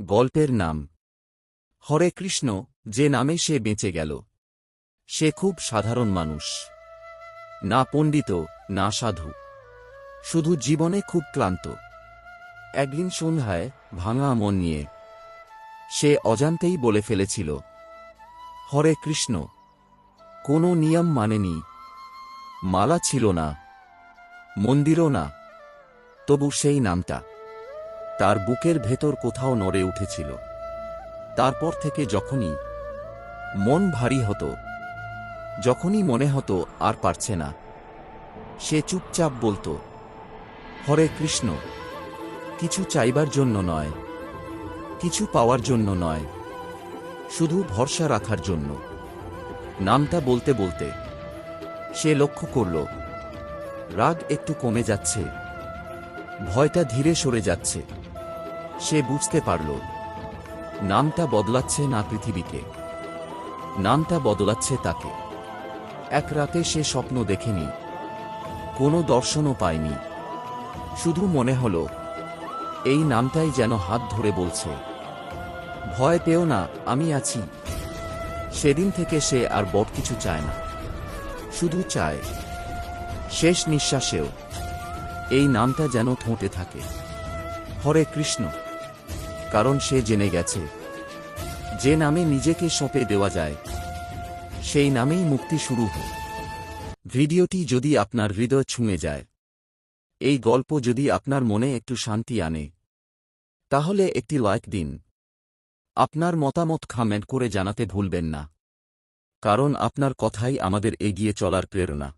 গল্পের নাম হরে কৃষ্ণ। যে নামে সে বেঁচে গেল। সে খুব সাধারণ মানুষ, না পণ্ডিত না সাধু, শুধু জীবনে খুব ক্লান্ত। একদিন সন্ধ্যায় ভাঙা মন নিয়ে সে অজান্তেই বলে ফেলেছিল, হরে কৃষ্ণ। কোনো নিয়ম মানেনি, মালা ছিল না, মন্দিরও না, তবু সেই নামটা তার বুকের ভেতর কোথাও নড়ে উঠেছিল। তারপর থেকে যখনই মন ভারী হতো, যখনই মনে হতো আর পারছে না, সে চুপচাপ বলতো, হরে কৃষ্ণ। কিছু চাইবার জন্য নয়, কিছু পাওয়ার জন্য নয়, শুধু ভরসা রাখার জন্য। নামটা বলতে বলতে সে লক্ষ্য করল, রাগ একটু কমে যাচ্ছে, ভয়টা ধীরে সরে যাচ্ছে। সে বুঝতে পারল, নামটা বদলাচ্ছে না পৃথিবীকে, নামটা বদলাচ্ছে তাকে। এক রাতে সে স্বপ্ন দেখেনি, কোনো দর্শনও পায়নি, শুধু মনে হল এই নামটাই যেন হাত ধরে বলছে, ভয় পেও না, আমি আছি। সেদিন থেকে সে আর বড় কিছু চায় না, শুধু চায় শেষ নিঃশ্বাসেও এই নামটা যেন ঠোঁটে থাকে, হরে কৃষ্ণ। কারণ সে জেনে গেছে, যে নামে নিজেকে সঁপে দেওয়া যায়, সেই নামেই মুক্তি শুরু হয়। ভিডিওটি যদি আপনার হৃদয় ছুঁয়ে যায়, এই গল্প যদি আপনার মনে একটু শান্তি আনে, তাহলে একটি লাইক দিন। আপনার মতামত কমেন্ট করে জানাতে ভুলবেন না, কারণ আপনার কথাই আমাদের এগিয়ে চলার প্রেরণা।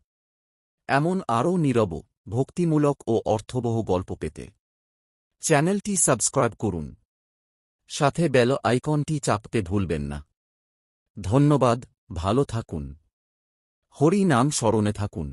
এমন আরও নীরব, ভক্তিমূলক ও অর্থবহ গল্প পেতে চ্যানেলটি সাবস্ক্রাইব করুন, সাথে বেল আইকনটি চাপতে ভুলবেন না। ধন্যবাদ, ভালো থাকুন, হরি নাম স্মরণে থাকুন।